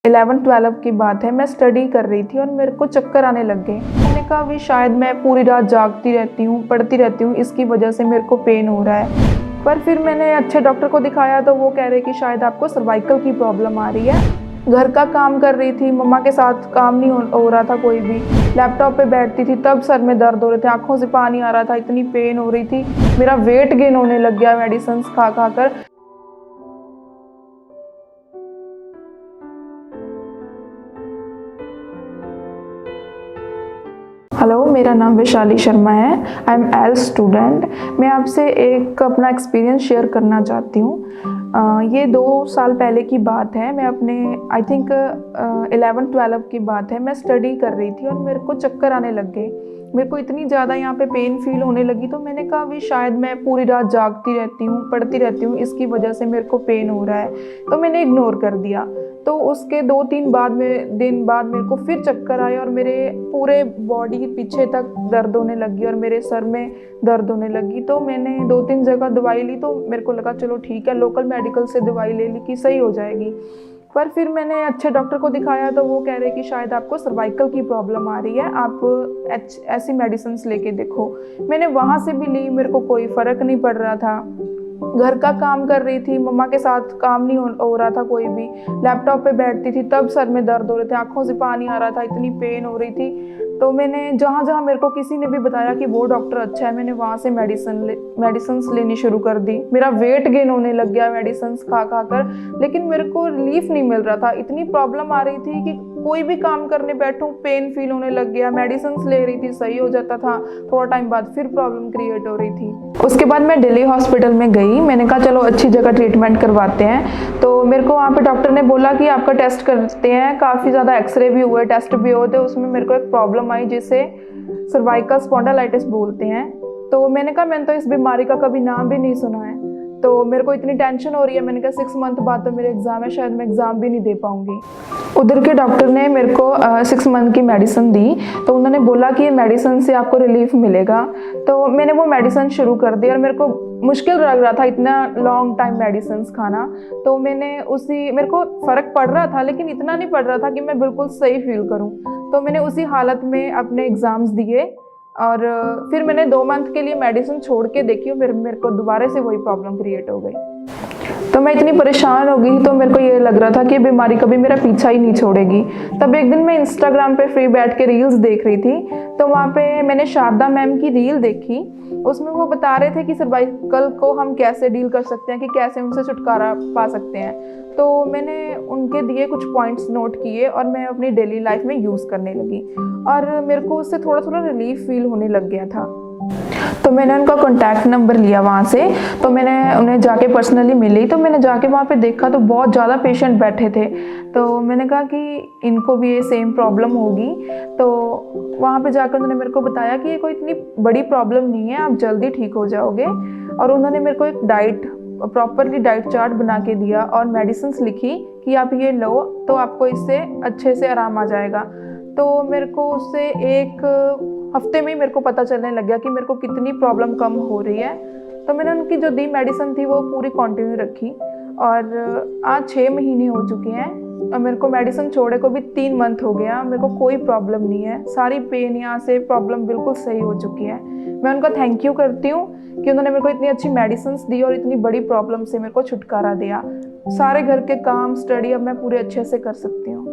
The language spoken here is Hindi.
11-12 की बात है। मैं स्टडी कर रही थी और मेरे को चक्कर आने लग गए। मैंने कहा अभी शायद मैं पूरी रात जागती रहती हूँ, पढ़ती रहती हूँ, इसकी वजह से मेरे को पेन हो रहा है। पर फिर मैंने अच्छे डॉक्टर को दिखाया तो वो कह रहे कि शायद आपको सर्वाइकल की प्रॉब्लम आ रही है। घर का काम कर रही थी, मम्मा के साथ काम नहीं हो रहा था कोई भी। लैपटॉप पे बैठती थी तब सर में दर्द हो रहे थे, आँखों से पानी आ रहा था, इतनी पेन हो रही थी। मेरा वेट गेन होने लग गया मेडिसिन खा कर। हेलो, मेरा नाम वैशाली शर्मा है। I am L student. मैं आपसे एक अपना एक्सपीरियंस शेयर करना चाहती हूँ। ये 2 साल पहले की बात है। मैं अपने आई थिंक 11-12 की बात है। मैं स्टडी कर रही थी और मेरे को चक्कर आने लग गए। मेरे को इतनी ज़्यादा यहाँ पे पेन फील होने लगी तो मैंने कहा अभी शायद मैं पूरी रात जागती रहती हूँ, पढ़ती रहती हूँ, इसकी वजह से मेरे को पेन हो रहा है। तो मैंने इग्नोर कर दिया। तो उसके 2-3 दिन बाद मेरे को फिर चक्कर आए और मेरे पूरे बॉडी पीछे तक दर्द होने लगी और मेरे सर में दर्द होने लगी। तो मैंने 2-3 जगह दवाई ली तो मेरे को लगा चलो ठीक है, लोकल मेडिकल से दवाई ले ली कि सही हो जाएगी। पर फिर मैंने अच्छे डॉक्टर को दिखाया तो वो कह रहे कि शायद आपको सर्वाइकल की प्रॉब्लम आ रही है, आप ऐसी मेडिसिन लेके देखो। मैंने वहाँ से भी ली, मेरे को कोई फ़र्क नहीं पड़ रहा था। घर का काम कर रही थी, मम्मा के साथ काम नहीं हो रहा था कोई भी। लैपटॉप पे बैठती थी तब सर में दर्द हो रहे थे, आँखों से पानी आ रहा था, इतनी पेन हो रही थी। तो मैंने जहाँ मेरे को किसी ने भी बताया कि वो डॉक्टर अच्छा है, मैंने वहाँ से मेडिसिन लेनी शुरू कर दी। मेरा वेट गेन होने लग गया मेडिसिन खा कर, लेकिन मेरे को रिलीफ नहीं मिल रहा था। इतनी प्रॉब्लम आ रही थी कि कोई भी काम करने बैठूं पेन फील होने लग गया। मेडिसिन ले रही थी, सही हो जाता था, थोड़ा टाइम बाद फिर प्रॉब्लम क्रिएट हो रही थी। उसके बाद मैं दिल्ली हॉस्पिटल में गई। मैंने कहा चलो अच्छी जगह ट्रीटमेंट करवाते हैं। तो मेरे को वहाँ पे डॉक्टर ने बोला कि आपका टेस्ट करते हैं। काफ़ी ज़्यादा एक्सरे भी हुए, टेस्ट भी हुए, तो उसमें मेरे को एक प्रॉब्लम आई जिसे सर्वाइकल स्पॉन्डिलाइटिस बोलते हैं। तो मैंने कहा मैंने तो इस बीमारी का कभी नाम भी नहीं सुना है। तो मेरे को इतनी टेंशन हो रही है। मैंने कहा 6 मंथ बाद तो मेरे एग्ज़ाम है, शायद मैं एग्ज़ाम भी नहीं दे पाऊँगी। उधर के डॉक्टर ने मेरे को 6 मंथ की मेडिसिन दी। तो उन्होंने बोला कि ये मेडिसिन से आपको रिलीफ मिलेगा। तो मैंने वो मेडिसिन शुरू कर दी और मेरे को मुश्किल लग रहा था इतना लॉन्ग टाइम मेडिसिन खाना। तो मेरे को फ़र्क पड़ रहा था, लेकिन इतना नहीं पड़ रहा था कि मैं बिल्कुल सही फील करूँ। तो मैंने उसी हालत में अपने एग्ज़ाम्स दिए और फिर मैंने 2 मंथ के लिए मेडिसिन छोड़ के देखी और मेरे को दोबारा से वही प्रॉब्लम क्रिएट हो गई। तो मैं इतनी परेशान हो गई तो मेरे को ये लग रहा था कि बीमारी कभी मेरा पीछा ही नहीं छोड़ेगी। तब एक दिन मैं इंस्टाग्राम पे फ्री बैठ के रील्स देख रही थी। तो वहाँ पे मैंने शारदा मैम की रील देखी। उसमें वो बता रहे थे कि सर्वाइकल को हम कैसे डील कर सकते हैं, कि कैसे उनसे छुटकारा पा सकते हैं। तो मैंने उनके दिए कुछ पॉइंट्स नोट किए और मैं अपनी डेली लाइफ में यूज़ करने लगी और मेरे को उससे थोड़ा थोड़ा रिलीफ फील होने लग गया था। तो मैंने उनका कॉन्टैक्ट नंबर लिया वहाँ से। तो मैंने उन्हें जाके पर्सनली मिली। तो मैंने जाके वहाँ पे देखा तो बहुत ज़्यादा पेशेंट बैठे थे। तो मैंने कहा कि इनको भी ये सेम प्रॉब्लम होगी। तो वहाँ पे जाकर उन्होंने मेरे को बताया कि ये कोई इतनी बड़ी प्रॉब्लम नहीं है, आप जल्दी ठीक हो जाओगे। और उन्होंने मेरे को एक प्रॉपरली डाइट चार्ट बना के दिया और मेडिसिन लिखी कि आप ये लो तो आपको इससे अच्छे से आराम आ जाएगा। तो मेरे को उससे 1 हफ्ते में ही मेरे को पता चलने लग गया कि मेरे को कितनी प्रॉब्लम कम हो रही है। तो मैंने उनकी जो दी मेडिसिन थी वो पूरी कंटिन्यू रखी और आज 6 महीने हो चुके हैं और मेरे को मेडिसिन छोड़े को भी 3 मंथ हो गया। मेरे को कोई प्रॉब्लम नहीं है, सारी पेन यहाँ से प्रॉब्लम बिल्कुल सही हो चुकी है। मैं उनका थैंक यू करती हूँ कि उन्होंने मेरे को इतनी अच्छी मेडिसिन दी और इतनी बड़ी प्रॉब्लम से मेरे को छुटकारा दिया। सारे घर के काम, स्टडी अब मैं पूरे अच्छे से कर सकती हूँ।